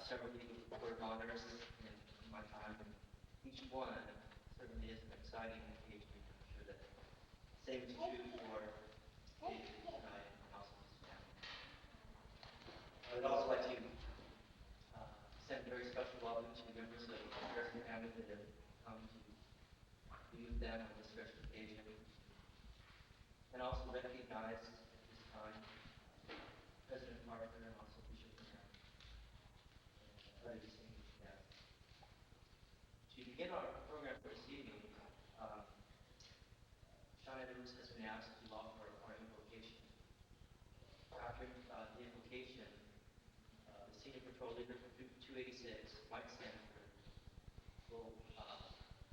several Eagle Board of Honors in my time, and each one certainly is an exciting occasion. I'm sure that same is true for David tonight and also his family. I would also like to send a very special welcome to members of the Harrison family that have come to be with them on this special occasion, and also recognize at this time President Parker and also Bishop Graham and other distinguished guests. To begin our program for this evening, Sean Edwards has been asked to offer our invocation. After the invocation, the Senior Patrol Leader for 286, Mike Stanford, will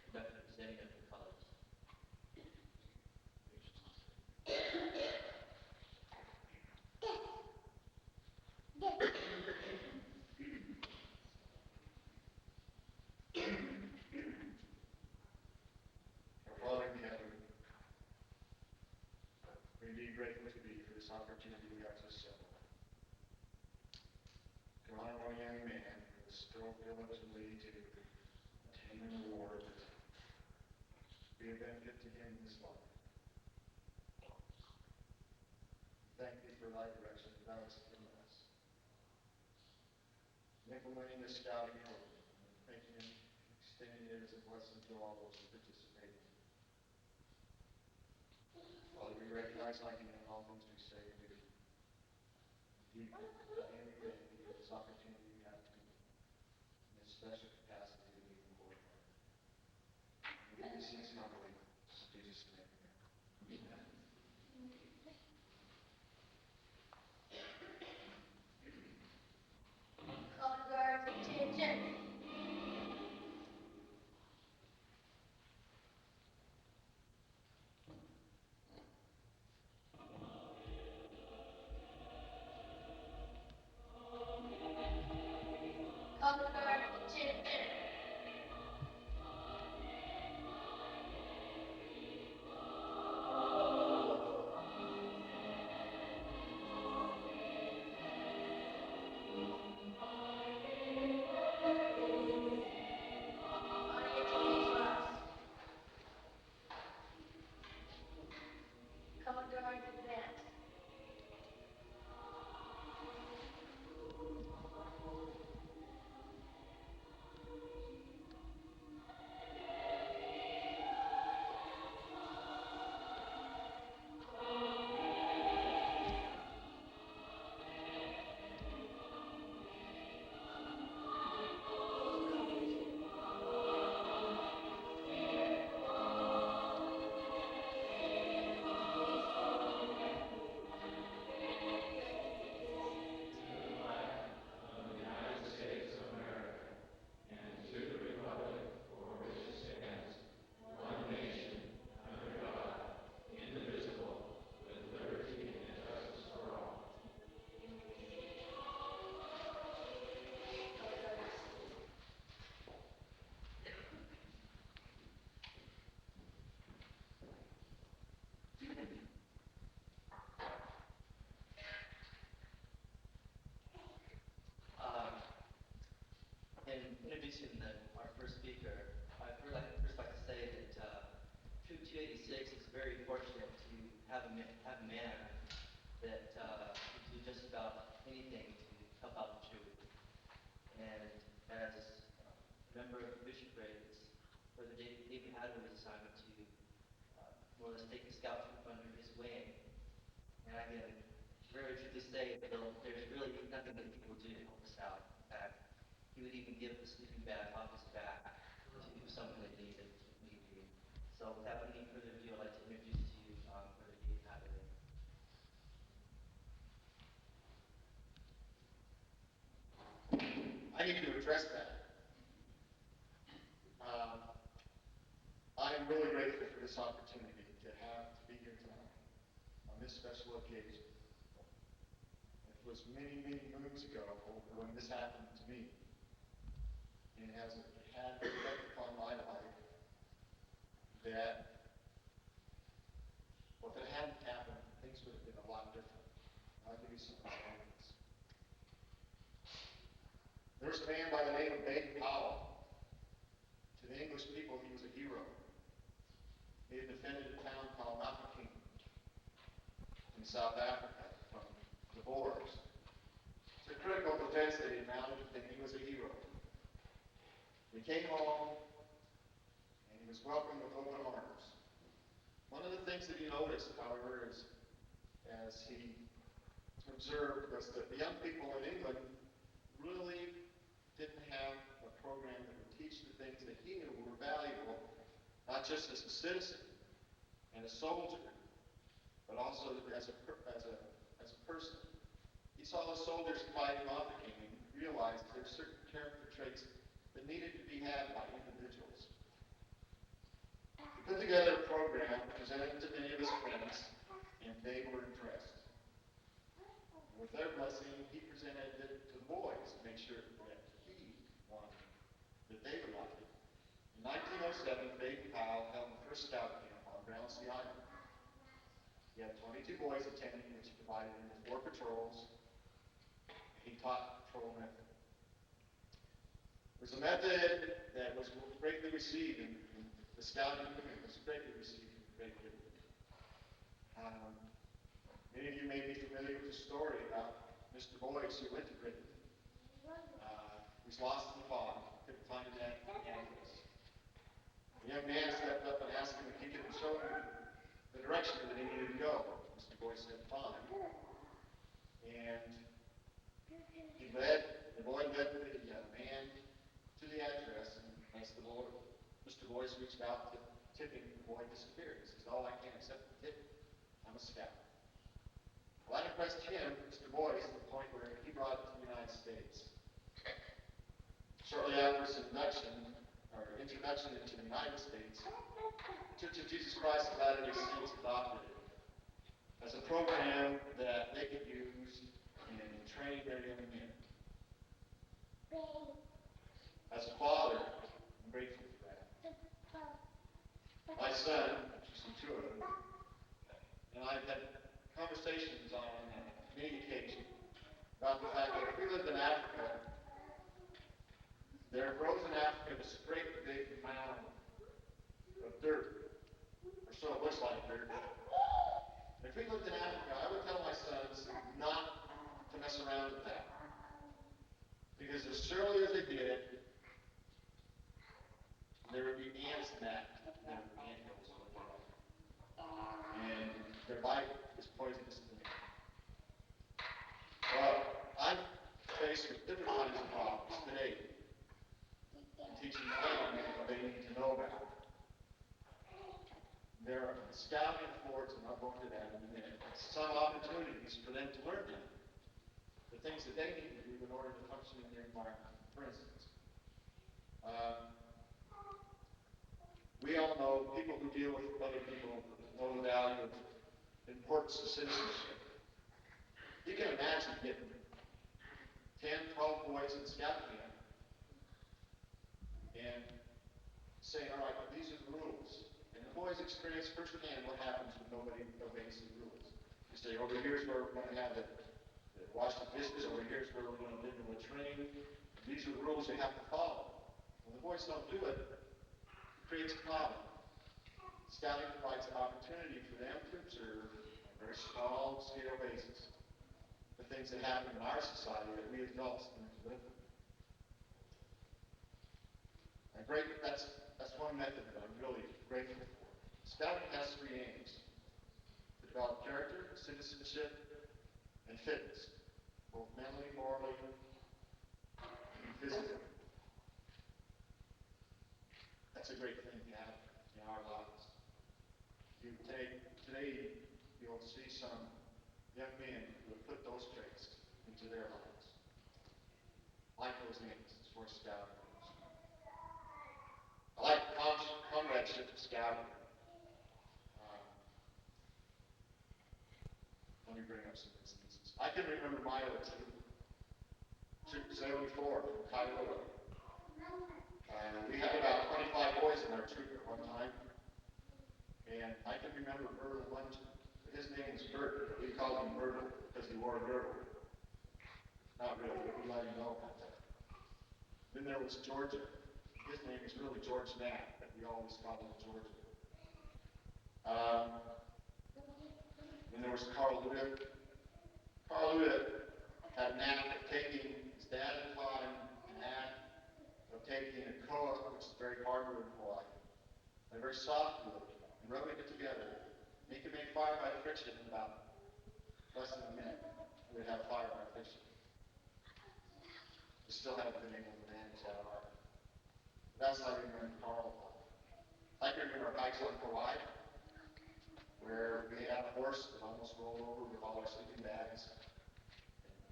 conduct the presenting of the colors. Our Father in heaven, we indeed grateful to be for this opportunity we got to assemble. To honor one young man who is still diligently to attain an award that be a benefit to him in this life. Thank thee for thy direction that thou hast given us. And implementing this scouting program, and making it, extending it as a blessing to all those who participate in it. Father, we recognize thy hand in all things we say and do. Indeed, and we thank thee for this opportunity we have to be in this special capacity to be in Lord. We give these things humbly. In Jesus' name. Amen. Color guard, attention. Color guard, attention. Audience, please rise. Color guard, advance. Color guard, salute. Um, in introducing our first speaker, I'd first like to say that Troop 286 is very fortunate to have a man that can do just about anything to help out the troop. And as a member of the Bishop Grade, it's Brother David Hadley's assignment to more or less take the scout troop under his wing. And I can very truly say that there's really nothing that he will do to help us out. In fact, he would even give the sleeping bag off his back to someone that needed need be. So without any further ado, I'd like to introduce to you Brother David Hadley. I need to address that. I am really grateful for this opportunity to be here tonight on this special occasion. It was many, many moons ago when this happened to me. And it had an effect upon my life that, well, if it hadn't happened, things would have been a lot different. I'll give you some examples. There's first man by the name of Baden Powell. To the English people, he was a hero. He had defended a town called Mafeking in South Africa from the Boers. It's a critical defense that he mounted, and he was a hero. He came home, and he was welcomed with open arms. One of the things that he noticed, however, is as he observed, was that the young people in England really didn't have a program that would teach the things that he knew were valuable, not just as a citizen and a soldier, but also as a person. He saw the soldiers fighting off the king and realized there were certain character traits that needed to be had by individuals. He put together a program, presented it to many of his friends, and they were impressed. And with their blessing, he presented it to the boys to make sure that he wanted that they would like it. In 1907, Baden Powell held the first scout camp on Brownsea Island. He had 22 boys attending, which he divided into 4 patrols. He taught patrol method. It was a method that was greatly received in the scouting movement. It was greatly received in Great Britain. Many of you may be familiar with the story about Mr. Boyce, who went to Britain. He was lost in the fog, couldn't find an address. The young man stepped up and asked him if he could show him the direction that he needed to go. Mr. Boyce said, fine. And the boy led the man to the address, and as Mr. Boyce reached out to tip him, the boy disappeared. He says, oh, I can't accept the tip. I'm a scout. Well, that impressed him, Mr. Boyce, to the point where he brought it to the United States. Shortly after his introduction into the United States, the Church of Jesus Christ of Latter-day Saints adopted it as a program that they could use in training their young men. As a father, I'm grateful for that. My son, which you see 2 of them, and I've had conversations on many occasions about the fact that if we lived in Africa, there grows in Africa this great big mound of dirt, or so it looks like dirt. And if we lived in Africa, I would tell my sons not to mess around with that. Because as surely as they did, there would be ants in that. There would be ants on the ground. And their bite is poisonous to me. Well, I'm faced with different kinds of problems today. I'm teaching them what they need to know about. There are scouting affords, and I'll go into that in a minute, some opportunities for them to learn them. The things that they need to do in order to function in their environment. For instance, we all know people who deal with other people know the value of the importance of citizenship. You can imagine getting 10, 12 boys in scout camp and saying, all right, these are the rules. And the boys experience firsthand what happens when nobody obeys the rules. You say, over here's where we're going to have the wash the dishes, over here's where we're going to live in the train. These are the rules you have to follow. When the boys don't do it, it creates a problem. Scouting provides an opportunity for them to observe on a very small scale basis the things that happen in our society that we adults need to live with. That's one method that I'm really grateful for. Scouting has 3 aims: to develop character, citizenship, and fitness, both mentally, morally, and physically. That's a great thing to have in our lives. Today, you'll see some young men who have put those traits into their lives. Like those names, it's for scouting. I like comradeship of scouting. Let me bring up some instances. I can remember Milo too. Troop 74 from Kiowa. We had about 25 boys in our troop at one time. And I can remember Myrtle Lungin. His name was Bert, but we called him Myrtle because he wore a girdle. Not really, but we let him know about that. Then there was Georgia. His name is really George Knapp, but we always call him Georgia. Then there was Carl Lewis. Carl Lewis had a knack of taking, his dad had taught him a knack of taking a koa, which is very hardwood ply, and very soft wood, and rubbing it together. And he could make fire by friction in about less than a minute. We would have fire by friction. We still haven't been able to manage that art. That's how we learned Carl. I can remember hikes on Kauai, where we had a horse that almost rolled over with all our sleeping bags and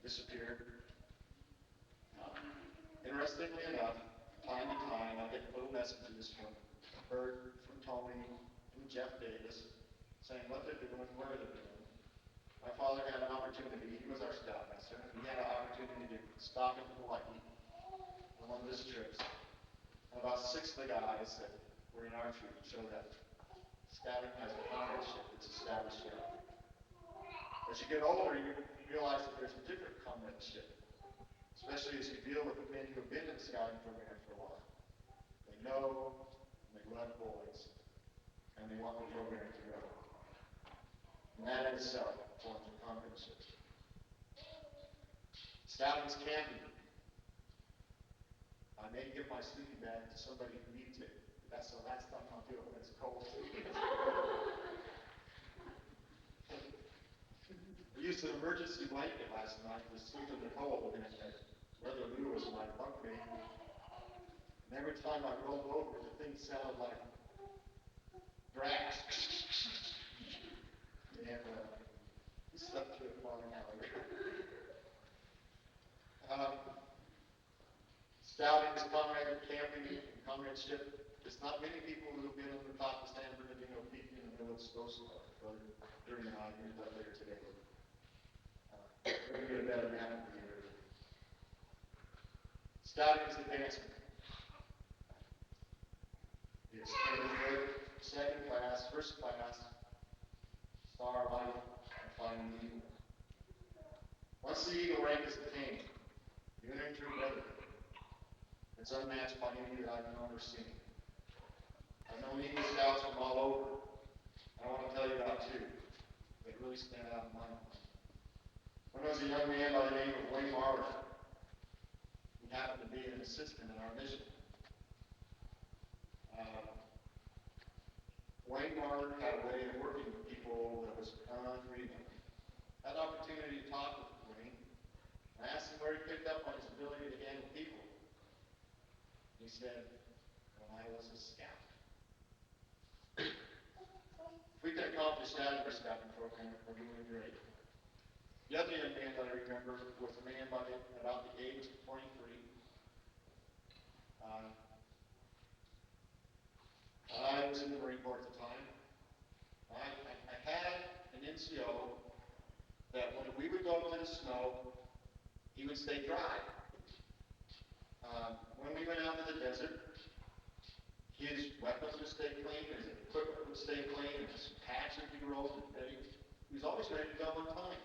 disappeared. Interestingly enough, time to time, I get little messages from Bert, from Tony, from Jeff Davis, saying what they're doing, where they're doing. My father had an opportunity, he was our scoutmaster, he had an opportunity to stop in Hawaii on one of his trips. And about 6 of the guys that were in our troop showed up. Scouting has a comradeship that's established here. As you get older, you realize that there's a different comradeship, especially as you deal with the men who have been in the scouting program for a while. They know, and they love boys, and they want the program to go. And that in itself forms a comradeship. Scouting's camping. I may give my sleeping bag to somebody who needs it. That's the last time I'll do it when it's cold. We used an emergency blanket last night to sleep in the cold, and Brother Lou was my bunkmate. And every time I rolled over, the thing sounded like grass. And he slept through it long now. Scouting is comrade, camping, and comradeship. There's not many people who have been on the top of San Bernardino Peak in the middle of Scotia, Brother Dury and I used up there today. We're going to get a better map for you. Scouting is advancement. It's second class, first class, star light, and flying eagle. Once the eagle rank is attained, you enter into brotherhood. It's unmatched by any that I've known or seen. I've known Eagle Scouts from all over. I want to tell you about two that really stand out in my mind. One was a young man by the name of Wayne Marler. He happened to be an assistant in our mission. Wayne Marler had a way of working with people that was unreal. I had an opportunity to talk with Wayne. I asked him where he picked up on his ability to handle people. He said, when I was a scout. If we can accomplish that in our scouting program, we're doing great. The other young man that I remember was a man by about the age of 23. I was in the Marine Corps at the time. I had an NCO that when we would go to the snow, he would stay dry. When we went out to the desert, his weapons would stay clean, his equipment would stay clean, his patch would be rolled and ready. He was always ready to go on time.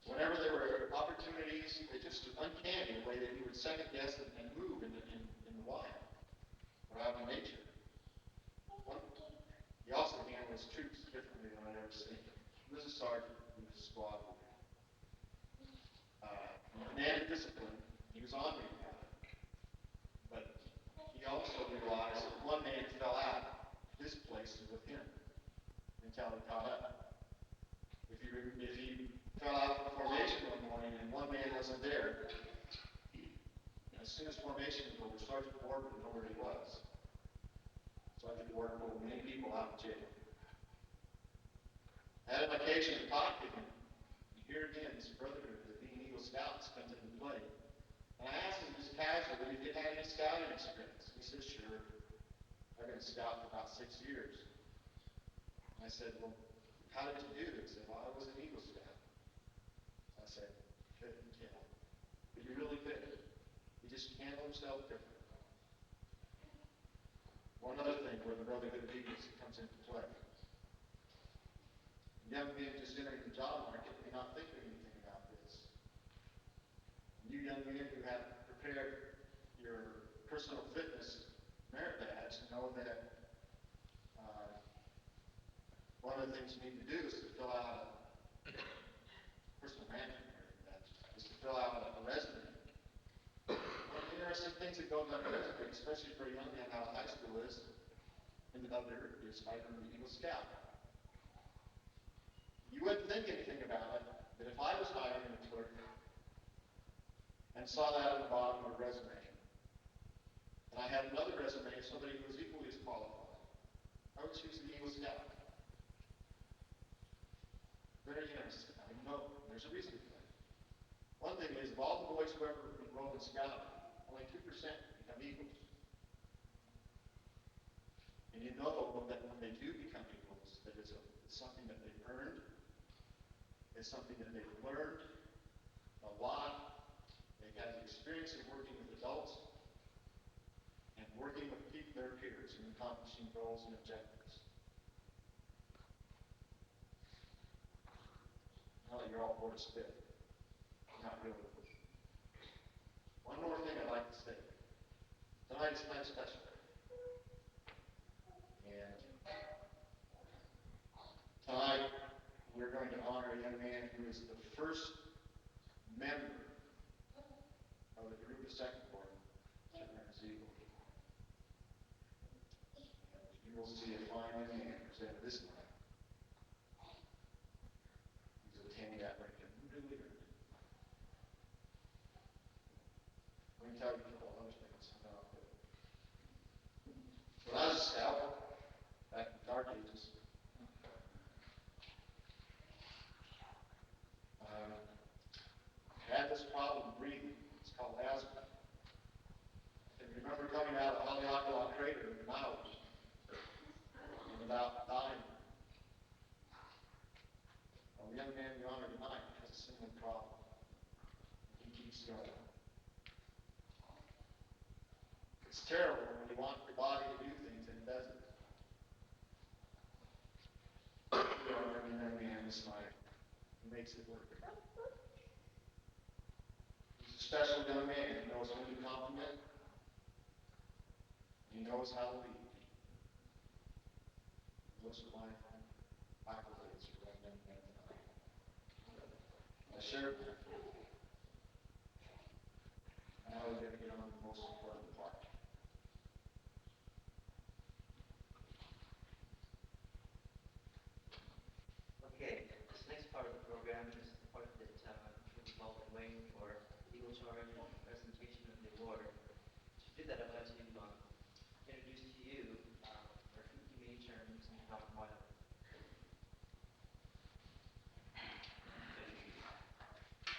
Whenever there were opportunities, it just was uncanny the way that he would second guess and move in the wild, or out in nature. He also handled his troops differently than I'd ever seen. He was a sergeant, he was a squad leader. Commanded discipline, he was on me about it. But he also realized that one man fell out, his place was with him until he caught up. If he fell out of formation one morning and one man wasn't there, as soon as formation was over, Sergeant Ward would know where he was. Sergeant Ward pulled many people out of jail. I had an occasion to talk to him. And here again, this brotherhood of being Eagle Scouts comes into play. And I asked him just casually if he had any scouting experience. He said, sure. I've been a scout for about 6 years. And I said, well, how did you do this? He said, well, I was an Eagle Scout. I said, couldn't tell. But you really could. He just handled himself differently. One other thing where the brotherhood of Eagles comes into play. Young men just entering the job market may not think anything about this. You young men who have prepared your personal fitness merit badge, know that one of the things you need to do is to fill out a personal management merit badge, is to fill out a resume. One of the interesting things that goes on a resume, especially for a young man out of high school, is I'm an Eagle Scout. You wouldn't think anything about it, but if I was hiring a clerk and saw that at the bottom of a resume, and I had another resume of somebody who was equally as qualified, I would choose the Eagle Scout. Very interesting. I know there's a reason for that. One thing is, of all the boys who ever enrolled in Scouting, only 2% become Eagles. And you know that when they do become Eagles, that it's something that they've earned, it's something that they've learned a lot. They've had the experience of working with adults and working with their peers in accomplishing goals and objectives. Now that you're all bored of spit. Not really. One more thing I'd like to say. Tonight is kind of special. And tonight, we're going to honor a young man who is the first member of the group of second board to earn his Eagle. You will see a fine young man presented this night. He's obtained that rank and really earned it. Let me tell you a couple other things about it. When I was a scout, back in the dark ages, I had this problem breathing. It's called asthma. I remember coming out of Haleakala Crater in Maui and about dying. Well, the young man we honor tonight has a similar problem. He keeps going. It's terrible when you want your body to do things and it doesn't. We honor a young man this night who makes it work. He's a special young man. He knows when to compliment. He knows how to lead. Those are my accolades for that young man tonight. I shared that. Now we're going to get on to the most important part. Okay, this next part of the program is the part that we've all been waiting for, Eagle Charge and presentation of the award. To do that, I'd like to introduce to you our two community terms and Tom Wiley.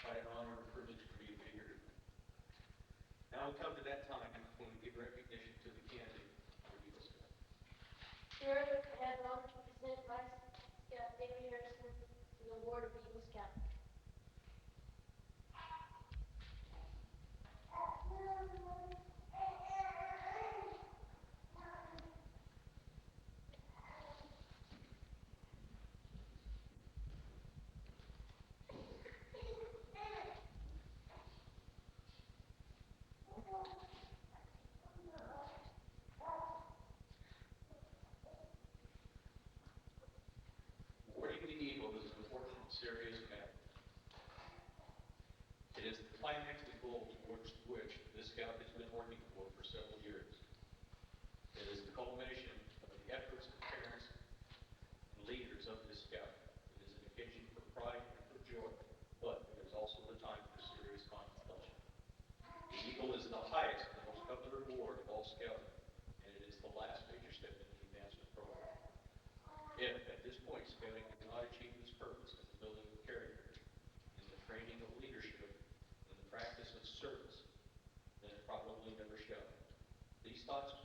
Quite an honor and privilege for me to be here. Now we come to that time when we give recognition to the candidate for Eagle Scout. Third, I have the honor to present Vice Scout David Harrison with the award of Eagle Scout. Awarding the Eagle is an important, serious matter. It is the climactic goal towards which this Scout has been working for several years. It is the culmination of the efforts of parents and leaders of this Scout. It is an occasion for pride and for joy, but it is also the time for serious contemplation. The Eagle is the highest and most coveted award of all Scouting, and it is the last major step in the advancement program. If, at this point, Scouting has not achieved its purpose in the building of character, in the training of leadership, in the practice of service, then it probably never shall. These thoughts,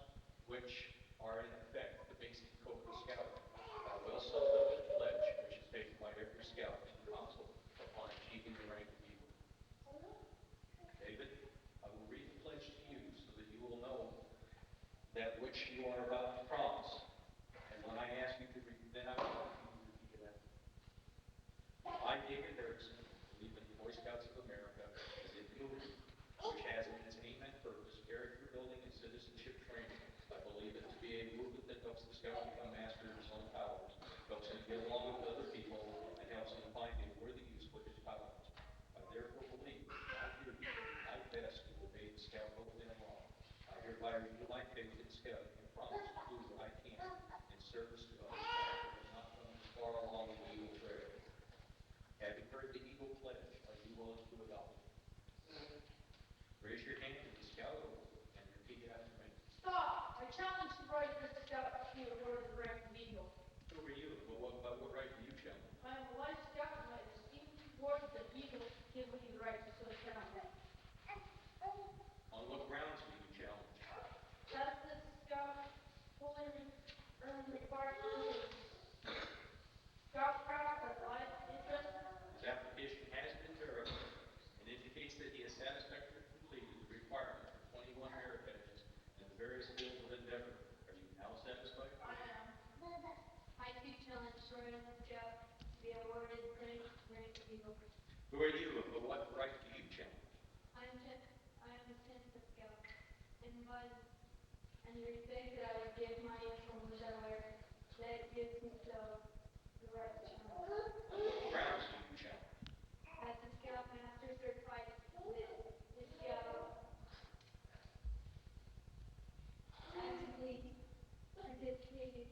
which are in effect the basic code of Scouting, are well summed up in the pledge which is taken by every Scout in council upon achieving the rank of Eagle. David, I will read the pledge to you so that you will know that which you are about to promise. And when I ask you to read, then I will ask you to repeat it after me. I, David Harrison, believe in the Boy Scouts of America as a duty which has in its aim Scout become master of his own power, helps him get along with other people, and helps him find a worthy use for his power. I therefore believe that I do my best to obey the Scout code and law. I hereby renew my faith in Scout and promise to do what I can in service to other Scouts who have not come as far along the Eagle Trail. Having heard the Eagle Pledge, are you willing to adopt it? Raise your hand to the Scout oath and repeat after me. Stop! I challenge the right of this scout to be awarded the rank of Eagle. Who are you? By what right do you challenge? I am a life scout and my esteemed award the Eagle gives me the right to so count rank. On what grounds do you challenge? As this scout fully earned the requirements of scout craft and life interest, His application has been verified and indicates that he has satisfactorily completed the requirement for 21 merit badges in the various fields of endeavor. Are you now satisfied? I am. I too challenge Soren Scout to be awarded the rank of Eagle. Who are you and by what right do you challenge? I am a tenth scout, and and your faith that I would give my uniform to Delaware, that gives me the right to challenge. On what grounds do you challenge? As a scout master certified with the scout, actively participated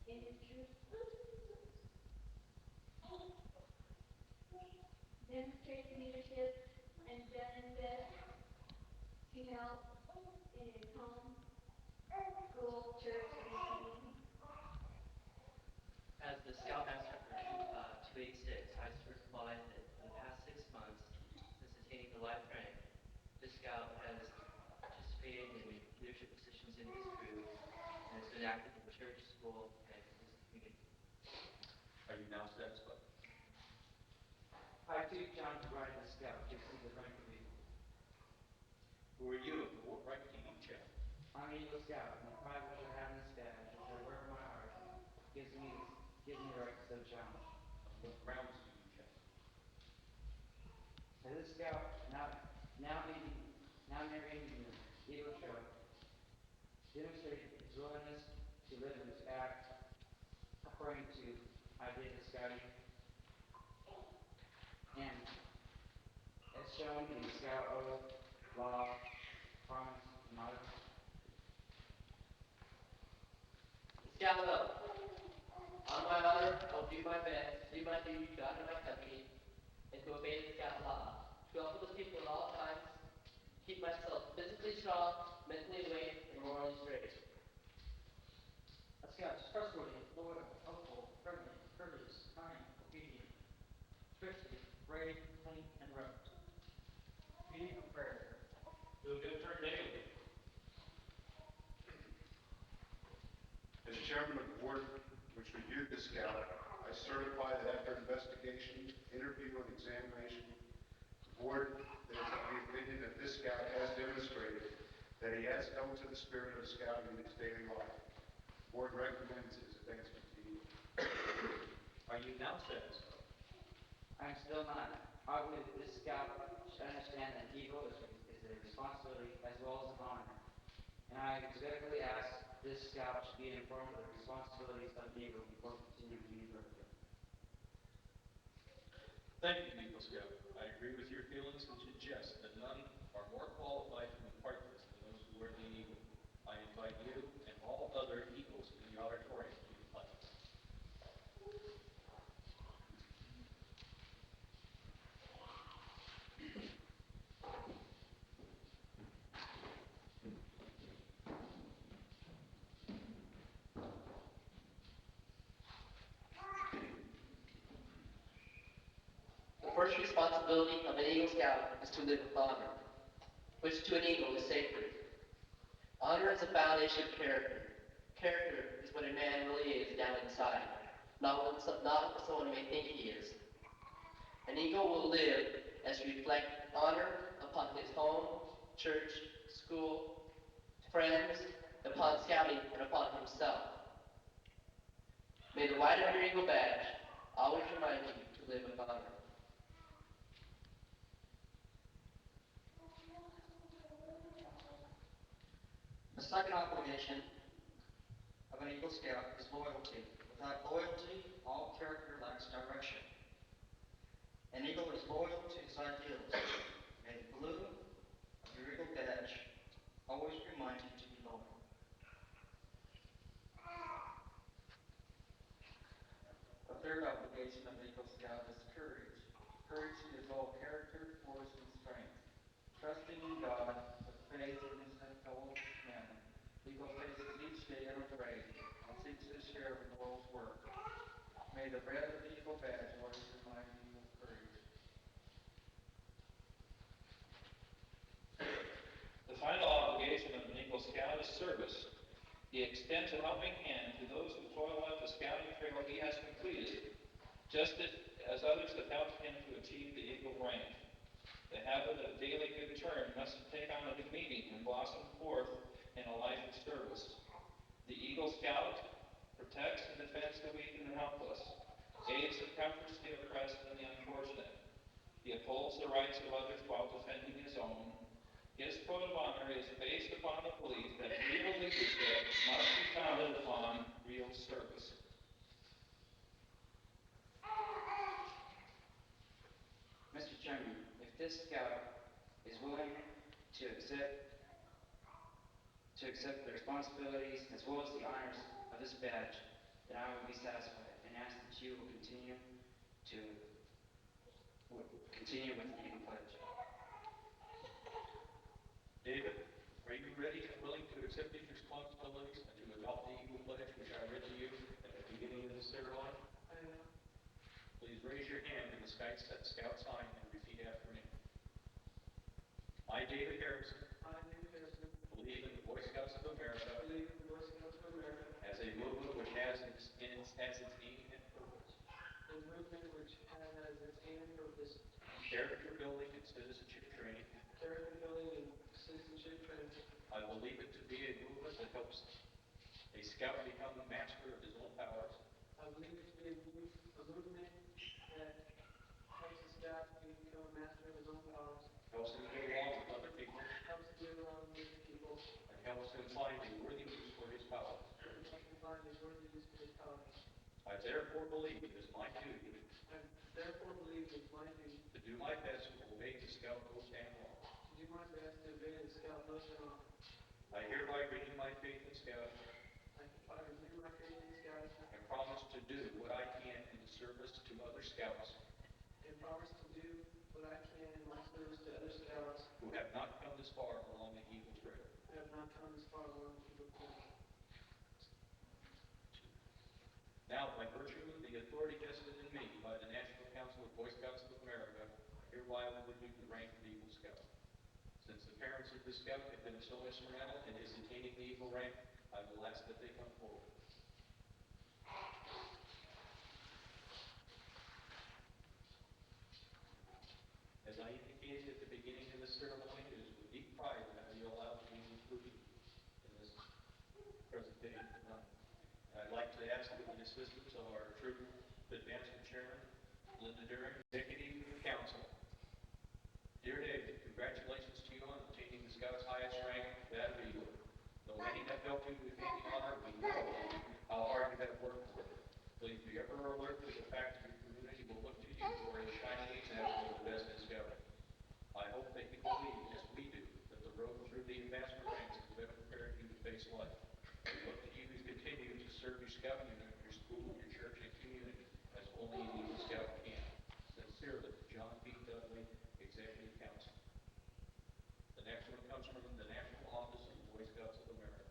in his troop, demonstrated leadership, and done his best to help in his home, school, church, and community. As the Scoutmaster for Troop 286, I certify that for the past 6 months, since attaining the life rank, this Scout has participated in leadership positions in his troop and has been active in church, school, and his community. Are you now satisfied? I too challenge the right of the scout to receive the rank of Eagle. Who are you and by what right do you challenge? I'm an Eagle Scout, and the pride which I have in this badge, which I wear in my heart, gives me the right to so challenge. On what grounds do you challenge? As a scout, now narrating the Eagle Trail, demonstrated his willingness to live and to act according to ideas of scouting, and as shown in the Scout Oath, law, promise, and motto. Scout up. On my honor, I will do my best to do my duty to God and my country, and to obey the Scout law, to help those people at all times, keep myself physically strong, mentally awake, and morally straight. A scout is trustworthy, loyal, helpful, friendly, courteous, kind, obedient, thrifty, brave, clean, and reverent. Reading of prayer. Do a good turn daily. As chairman of the board which reviewed the Scout, I certify that after investigation, interview, and examination, the board is of the opinion that this Scout has demonstrated that he has held to the spirit of Scouting in his daily life. The board recommends his advancement to Eagle. Are you now satisfied? I am still not. I believe that this scout should understand that Eagle is a responsibility as well as an honor. And I respectfully ask this scout should be informed of the responsibilities of Eagle before continuing to university. Thank you, Eagle Scout. I agree with your feelings and suggest that none are more qualified to impart this than those who wear the Eagle. I invite you and all other Eagles in the auditorium to the pledge. The first responsibility of an Eagle Scout is to live with honor, which to an Eagle is sacred. Honor is the foundation of character. Character is what a man really is down inside, not what someone may think he is. An Eagle will live as reflect honor upon his home, church, school, friends, upon scouting, and upon himself. May the white of your Eagle badge always remind you to live with honor. The second obligation of of an Eagle Scout is loyalty. Without loyalty, all character lacks direction. An eagle is loyal to his ideals. May the blue of your eagle badge always remind you to be loyal. The third obligation of an Eagle Scout is courage. Courage is all character, force, and strength. Trusting in God with faith in his fellow men, Eagle faces each day unafraid and seeks his share of the world's work. May the bread of the Eagle badge always remind you of courage. The final obligation of an Eagle Scout is service. He extends a helping hand to those who toil up the scouting trail he has completed, just as others have helped him to achieve the Eagle rank. The habit of daily good turn must take on a new meaning and blossom forth in a life of service. The Eagle Scout protects and defends the weak and the helpless, aids and comforts the oppressed and the unfortunate. He upholds the rights of others while defending his own. His code of honor is based upon the belief that real leadership must be founded upon real service. Mr. Chairman, if this scout is willing to accept the responsibilities as well as the honors of this badge, then I will be satisfied and ask that you will continue with the Eagle Pledge. David, are you ready and willing to accept these responsibilities and to adopt the Eagle Pledge which I read to you at the beginning of this ceremony? I am. Please raise your hand in the scout sign and repeat after me. I, David Harrison, I, David Harrison, believe in the Boy Scouts of America believe in the Boy Scouts of America, as a movement which has its aim and purpose, a movement which has as its aim and purpose character building and citizenship training. character building and citizenship training. I believe it to be a movement that helps a scout become the master of his own powers, I believe it to be a movement that helps the scout to become a master of his own powers, helps him get along with other people, helps him get along with people, and helps him find a worthy use for his powers. and helps him find a worthy use for his powers. I therefore believe it is my duty I therefore believe it is my duty to do my best to obey the scout oath and law. to do my best to obey the scout oath and honor. I hereby renew my faith in scouting I renew my faith in scouting and promise to do what I can in the service to other scouts and promise to do what I can in my service to other scouts who have not come this far along the Eagle Trail. who have not come this far along the Eagle Trail. Now, by virtue of the authority vested in me by the National Council of Boy Scouts of America, hereby I will do the rank of Eagle Scout. Since the parents of the scout have been so instrumental in his attaining the Eagle rank, I will ask that they come forward. As I indicated at the beginning of the ceremony, it is with deep pride that I feel allowed to be included in this presentation tonight. I'd like to ask with the assistance of our troop advancement chairman, Linda During, Executive Council. Dear David, congratulations to you on obtaining the Scout's highest rank, that of Eagle. Though many have helped you to attain the honor, we know how hard you have worked for it. Please be ever alert to the fact that your community will look to you for a shining example of the best in scouting. I hope that you believe, as we do, that the road through the advancement ranks has better prepared you to face life. We look to you to continue to serve your scout unit, your school, your church, and community as only an Eagle Scout can. Sincerely, John P. Dudley, Executive Council. The next one comes from the National Office of the Boy Scouts of America.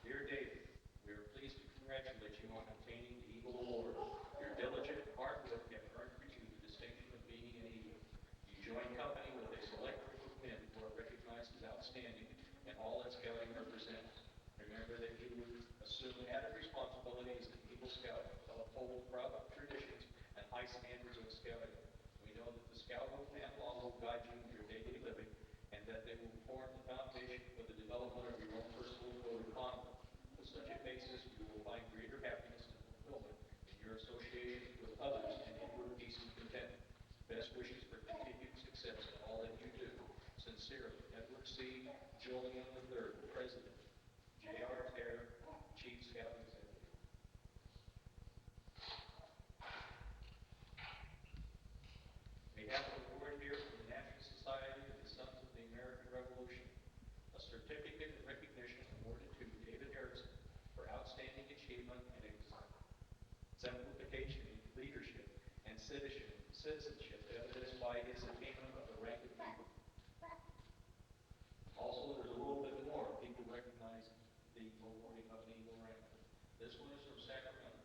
Dear David, we are pleased to congratulate you on obtaining the Eagle Award. Your diligent hard work have earned for you the distinction of being an Eagle. You join company with a select group of men who are recognized as outstanding in all that scouting represents. Remember that you assume added responsibility as an Eagle Scout to uphold proud traditions and high standards of scouting. We know that the Scout Oath and law will guide you in your daily living, and that they will form the foundation for the development of your own personal code of conduct. With such a basis, you will find greater happiness and fulfillment in your association with others and inward peace and contentment. Best wishes for continued success in all that you do. Sincerely, Edward C. Julian III, President. J.R. Hare, Chief Scout Executive. We have an award here from the National Society of the Sons of the American Revolution, a certificate of recognition awarded to David Harrison for outstanding achievement and exemplification in leadership and citizenship evidenced by his attainment of the rank of Eagle. Also, there's a little bit more. People recognize the awarding of an Eagle rank. This one is from Sacramento,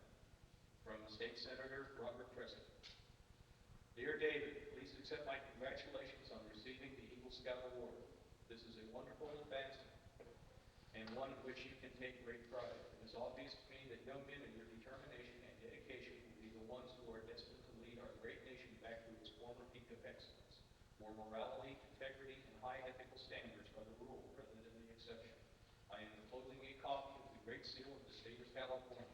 from State Senator Robert Preston. Dear David, please accept my congratulations on receiving the Eagle Scout Award. This is a wonderful advancement and one in which you can take great pride. It is obvious to me that young men of your determination and dedication will be the ones who are destined to lead our great nation back to its former peak of excellence, where morality, integrity, and high ethical standards are the rule rather than the exception. I am enclosing a copy of the Great Seal of the State of California.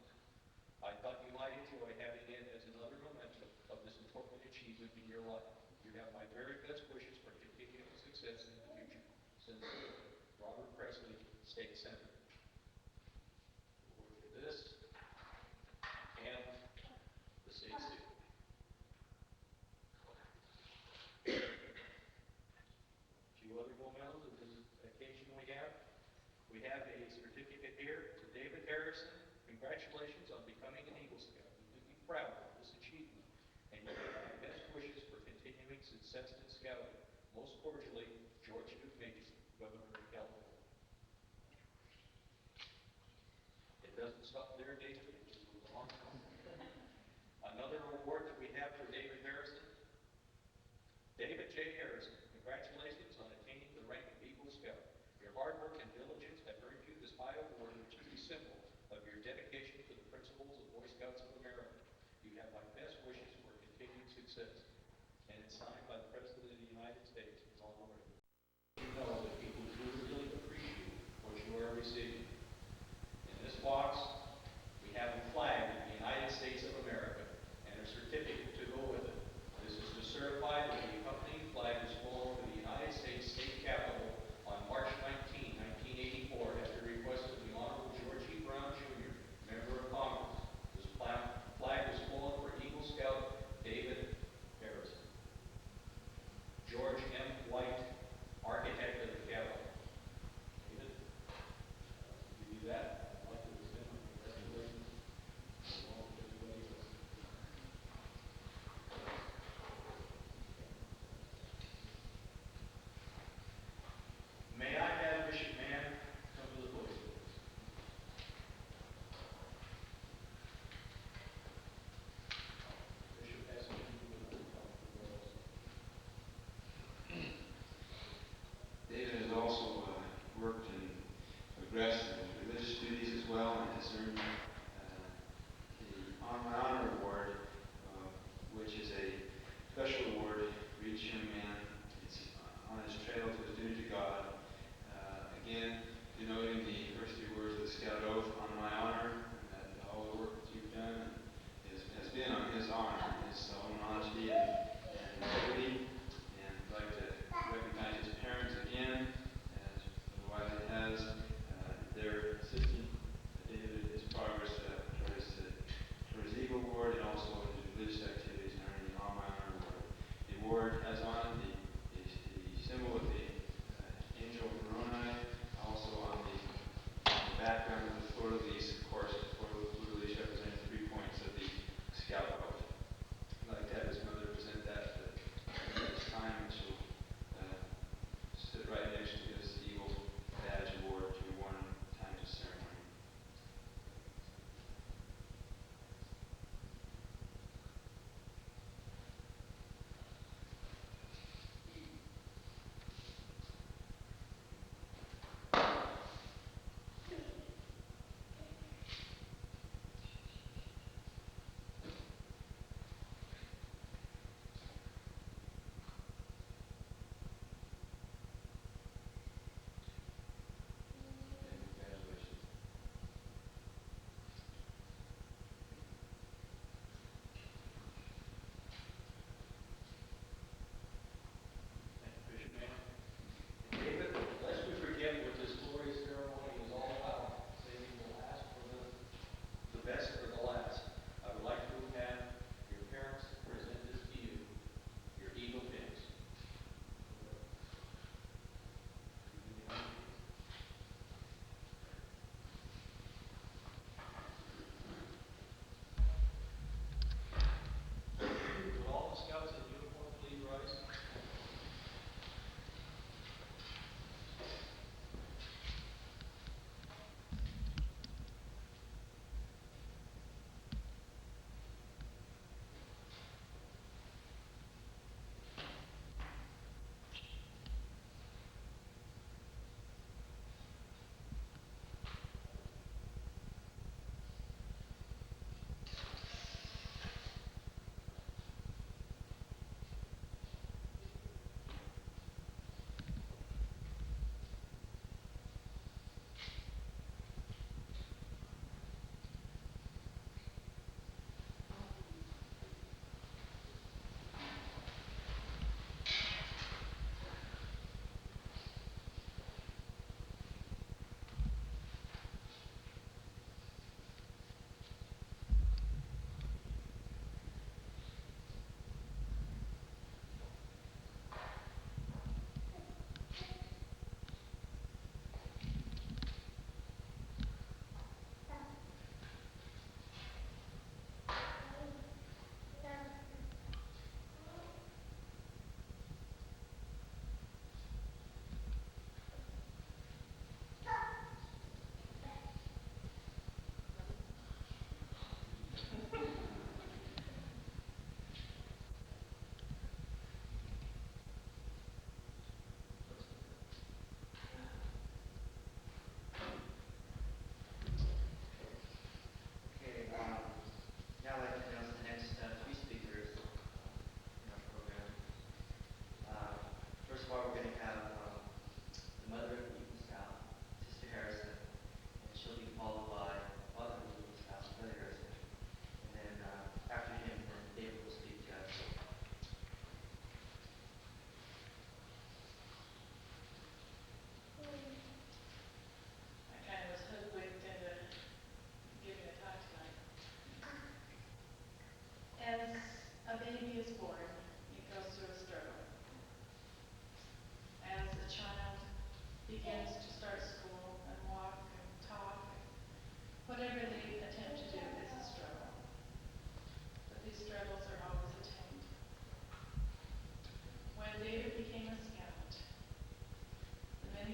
I thought you might enjoy having it as another memento of this important achievement in your life. You have my very best wishes for continued success in the future. Sincerely, Robert Presley, State Senator. Award for this and the State Seal. A few other mementos of this occasion we have. We have a certificate here to David Harrison. Congratulations on becoming an Eagle Scout. You can be proud of this achievement, and you have my best wishes for continuing success in scouting. Most cordially, George Duke Mason, Governor of California. It doesn't stop there, David. It just goes on. Another award that we have for David Harrison. David J. Harrison, congratulations on attaining the rank of Eagle Scout. Your hard work and diligence have earned you this high award, which is a symbol of your dedication to the principles of Boy Scouts of America. You have my best wishes for continued success. And it's signed by the President of the United States. It's on the record.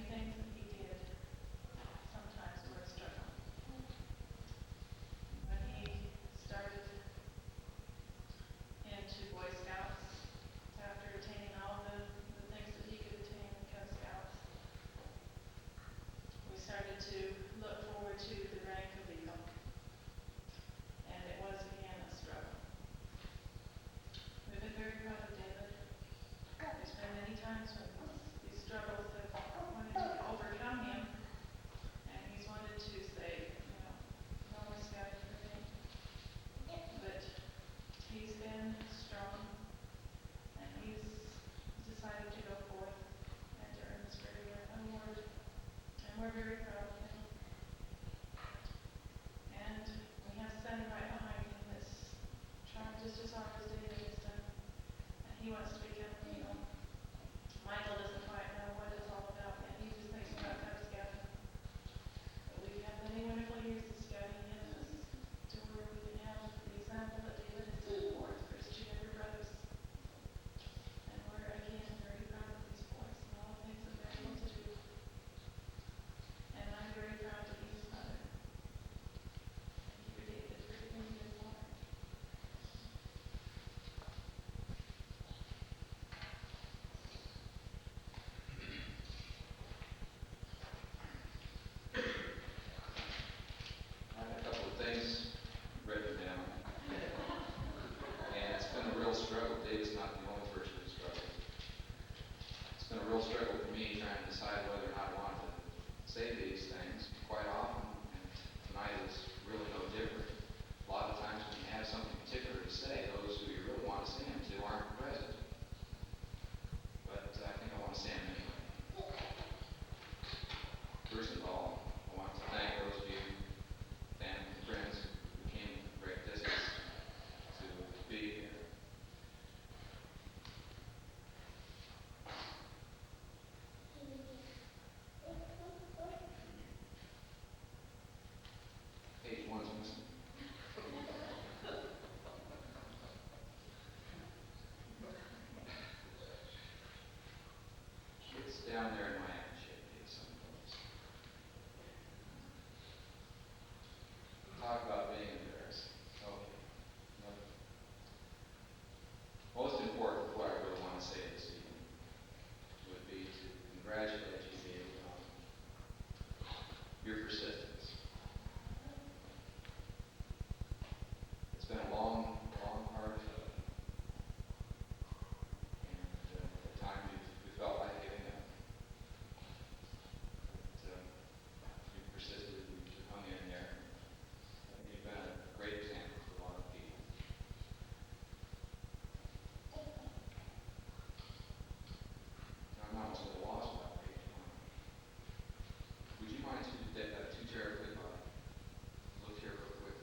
many things that he did sometimes were a struggle. When he started into Boy Scouts, after attaining all the things that he could attain in Cub Scouts, we started to look forward to the rank of Eagle. And it was again a struggle. We've been very proud of David. There's been many times when these struggles have wanted to overcome him, and he's wanted to say, no more scouting for me. But he's been strong, and he's decided to go forth and to earn this very award. And we're very proud of him. And we have Sonny right behind him that's trying just as hard as David has done. And he wants to become, Michael doesn't quite know what it's all about yet. He just thinks about Cub Scouting. But we've had many wonderful years of scouting in us to where we can have the example that David has done for us, for his two younger brothers. And we're again very proud of these boys and all the things that they're able to do. And I'm very proud to be his mother. Thank you, David, for everything you did for me. I have a couple of things written down. And it's been a real struggle. David's not the only person who's struggled. It's been a real struggle for me trying to decide whether or not I want to say these things quite often. And tonight is really no different. A lot of times when you have something particular to say, those who you really want to say them to aren't present. But I think I want to say them anyway. First of all, I want to thank those of you, family and friends, who came from great distance to be here. Page one's missing. It's down there in my action page someplace. Talk about being embarrassed. Okay. Yep. Most important, what I really want to say this evening would be to congratulate you, David, on your persistence. It's been a long, hard fight. And at times we felt like giving up. But you persisted, you hung in there. I think you've been a great example for a lot of people. I'm almost at a loss about page one. Would you mind to terribly look here real quick?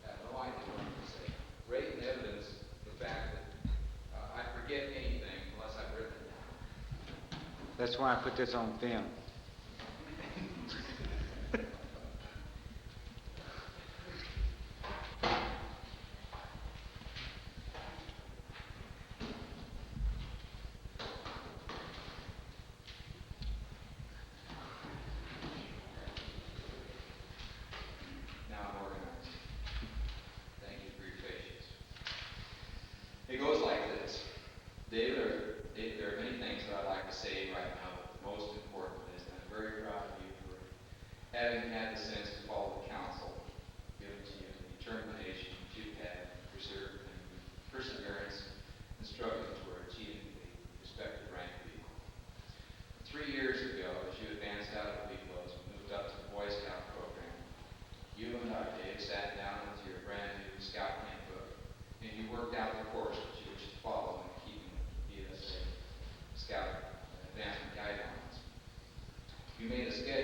I have no idea what I'm going to say. Great evidence of the fact that I forget anything unless I've written it down. That's why I put this on film. Now I'm organized. Thank you for your patience. It goes like this. David, there are many things that I'd like to say right now, but the most important is that I'm very proud of you for having had the sense to follow the counsel given to you, the determination that you've had, perseverance, and struggling toward achieving the respective rank of Eagle. 3 years ago, as you advanced out of Eagles and moved up to the Boy Scout program, you and I, Dave, sat down with your brand new Scout handbook, and you worked out the course that you were to follow in keeping the ESA Scout advancement guidelines. You made a schedule